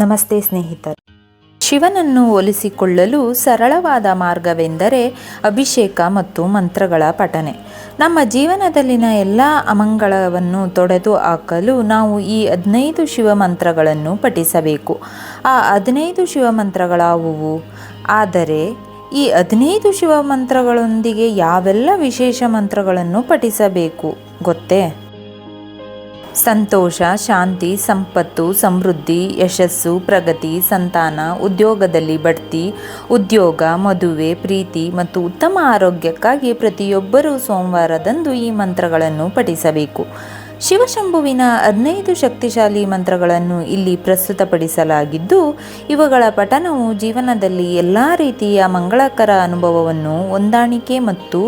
ನಮಸ್ತೆ ಸ್ನೇಹಿತರೆ. ಶಿವನನ್ನು ಒಲಿಸಿಕೊಳ್ಳಲು ಸರಳವಾದ ಮಾರ್ಗವೆಂದರೆ ಅಭಿಷೇಕ ಮತ್ತು ಮಂತ್ರಗಳ ಪಠನೆ. ನಮ್ಮ ಜೀವನದಲ್ಲಿನ ಎಲ್ಲ ಅಮಂಗಳವನ್ನು ತೊಡೆದು ಹಾಕಲು ನಾವು ಈ 15 ಶಿವ ಮಂತ್ರಗಳನ್ನು ಪಠಿಸಬೇಕು. ಆ 15 ಶಿವ ಮಂತ್ರಗಳಾವುವು? ಆದರೆ ಈ 15 ಶಿವ ಮಂತ್ರಗಳೊಂದಿಗೆ ಯಾವೆಲ್ಲ ವಿಶೇಷ ಮಂತ್ರಗಳನ್ನು ಪಠಿಸಬೇಕು ಗೊತ್ತೇ? ಸಂತೋಷ, ಶಾಂತಿ, ಸಂಪತ್ತು, ಸಮೃದ್ಧಿ, ಯಶಸ್ಸು, ಪ್ರಗತಿ, ಸಂತಾನ, ಉದ್ಯೋಗದಲ್ಲಿ ಬಡ್ತಿ, ಉದ್ಯೋಗ, ಮದುವೆ, ಪ್ರೀತಿ ಮತ್ತು ಉತ್ತಮ ಆರೋಗ್ಯಕ್ಕಾಗಿ ಪ್ರತಿಯೊಬ್ಬರೂ ಸೋಮವಾರದಂದು ಈ ಮಂತ್ರಗಳನ್ನು ಪಠಿಸಬೇಕು. ಶಿವಶಂಭುವಿನ 15 ಶಕ್ತಿಶಾಲಿ ಮಂತ್ರಗಳನ್ನು ಇಲ್ಲಿ ಪ್ರಸ್ತುತಪಡಿಸಲಾಗಿದ್ದು, ಇವುಗಳ ಪಠನವು ಜೀವನದಲ್ಲಿ ಎಲ್ಲ ರೀತಿಯ ಮಂಗಳಕರ ಅನುಭವವನ್ನು, ಹೊಂದಾಣಿಕೆ ಮತ್ತು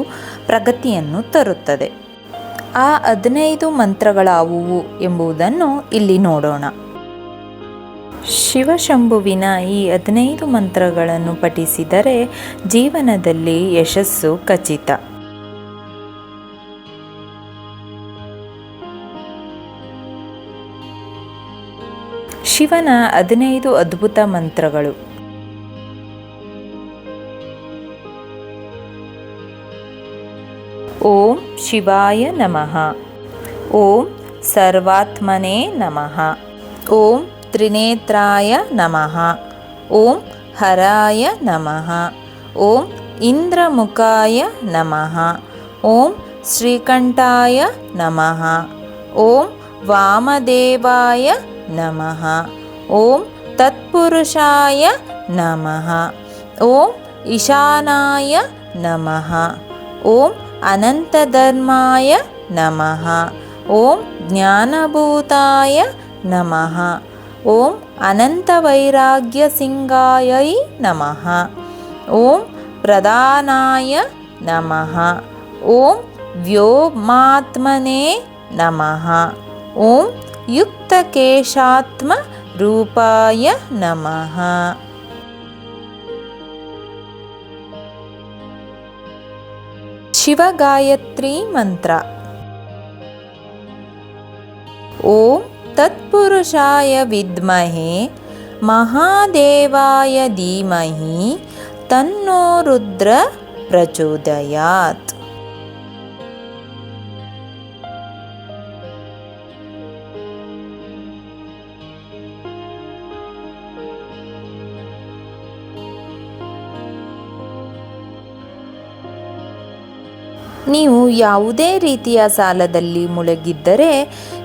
ಪ್ರಗತಿಯನ್ನು ತರುತ್ತದೆ. ಆ 15 ಮಂತ್ರಗಳಾವುವು ಎಂಬುದನ್ನು ಇಲ್ಲಿ ನೋಡೋಣ. ಶಿವಶಂಭುವಿನ ಈ 15 ಮಂತ್ರಗಳನ್ನು ಪಠಿಸಿದರೆ ಜೀವನದಲ್ಲಿ ಯಶಸ್ಸು ಖಚಿತ. ಶಿವನ 15 ಅದ್ಭುತ ಮಂತ್ರಗಳು. ಓಂ ಶಿವಾಯ ನಮಃ. ಓಂ ಸರ್ವಾತ್ಮನೇ ನಮಃ. ಓಂ ತ್ರಿನೇತ್ರಾಯ ನಮಃ. ಓಂ ಹರಾಯ ನಮಃ. ಓಂ ಇಂದ್ರಮುಖಾಯ ನಮಃ. ಓಂ ಶ್ರೀಕಂಠಾಯ ನಮಃ. ಓಂ ವಾಮದೇವಾಯ ನಮಃ. ಓಂ ತತ್ಪುರುಷಾಯ ನಮಃ. ಓಂ ಈಶಾನಾಯ ನಮಃ. ಓಂ ಅನಂತಧರ್ಮಾಯ ನಮಃ. ಓಂ ಜ್ಞಾನಭೂತಾಯ ನಮಃ. ಓಂ ಅನಂತವೈರಾಗ್ಯ ಸಿಂಗಾಯೈ ನಮಃ. ಓಂ ಪ್ರಧಾನಾಯ ನಮಃ. ಓಂ ವ್ಯೋಮಾತ್ಮನೇ ನಮಃ. ಓಂ ಯುಕ್ತಕೇಶಾತ್ಮ ರೂಪಾಯ ನಮಃ. ಶಿವಗಾಯತ್ರಿ ಮಂತ್ರ. ಓಂ ತತ್ಪುರುಷಾಯ ವಿದ್ಮಹೇ ಮಹಾದೇವಾಯ ಧೀಮಹಿ ತನ್ನೋ ರುದ್ರ ಪ್ರಚೋದಯಾತ್. ನೀವು ಯಾವುದೇ ರೀತಿಯ ಸಾಲದಲ್ಲಿ ಮುಳುಗಿದ್ದರೆ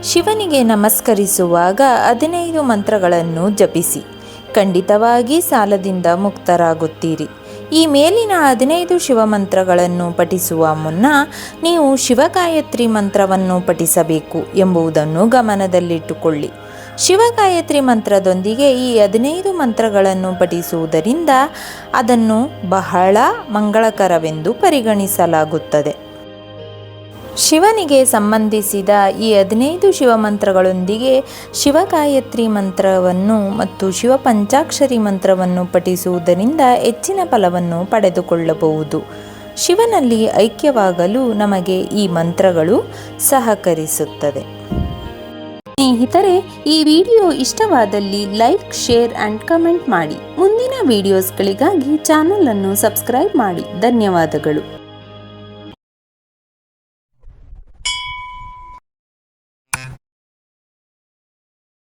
ಶಿವನಿಗೆ ನಮಸ್ಕರಿಸುವಾಗ 15 ಮಂತ್ರಗಳನ್ನು ಜಪಿಸಿ. ಖಂಡಿತವಾಗಿ ಸಾಲದಿಂದ ಮುಕ್ತರಾಗುತ್ತೀರಿ. ಈ ಮೇಲಿನ 15 ಶಿವಮಂತ್ರಗಳನ್ನು ಪಠಿಸುವ ಮುನ್ನ ನೀವು ಶಿವಗಾಯತ್ರಿ ಮಂತ್ರವನ್ನು ಪಠಿಸಬೇಕು ಎಂಬುದನ್ನು ಗಮನದಲ್ಲಿಟ್ಟುಕೊಳ್ಳಿ. ಶಿವಗಾಯತ್ರಿ ಮಂತ್ರದೊಂದಿಗೆ ಈ 15 ಮಂತ್ರಗಳನ್ನು ಪಠಿಸುವುದರಿಂದ ಅದನ್ನು ಬಹಳ ಮಂಗಳಕರವೆಂದು ಪರಿಗಣಿಸಲಾಗುತ್ತದೆ. ಶಿವನಿಗೆ ಸಂಬಂಧಿಸಿದ ಈ 15 ಶಿವಮಂತ್ರಗಳೊಂದಿಗೆ ಶಿವಗಾಯತ್ರಿ ಮಂತ್ರವನ್ನು ಮತ್ತು ಶಿವ ಪಂಚಾಕ್ಷರಿ ಮಂತ್ರವನ್ನು ಪಠಿಸುವುದರಿಂದ ಹೆಚ್ಚಿನ ಫಲವನ್ನು ಪಡೆದುಕೊಳ್ಳಬಹುದು. ಶಿವನಲ್ಲಿ ಐಕ್ಯವಾಗಲು ನಮಗೆ ಈ ಮಂತ್ರಗಳು ಸಹಕರಿಸುತ್ತದೆ. ಸ್ನೇಹಿತರೆ, ಈ ವಿಡಿಯೋ ಇಷ್ಟವಾದಲ್ಲಿ ಲೈಕ್, ಶೇರ್ ಆ್ಯಂಡ್ ಕಮೆಂಟ್ ಮಾಡಿ. ಮುಂದಿನ ವಿಡಿಯೋಸ್ಗಳಿಗಾಗಿ ಚಾನಲನ್ನು ಸಬ್ಸ್ಕ್ರೈಬ್ ಮಾಡಿ. ಧನ್ಯವಾದಗಳು.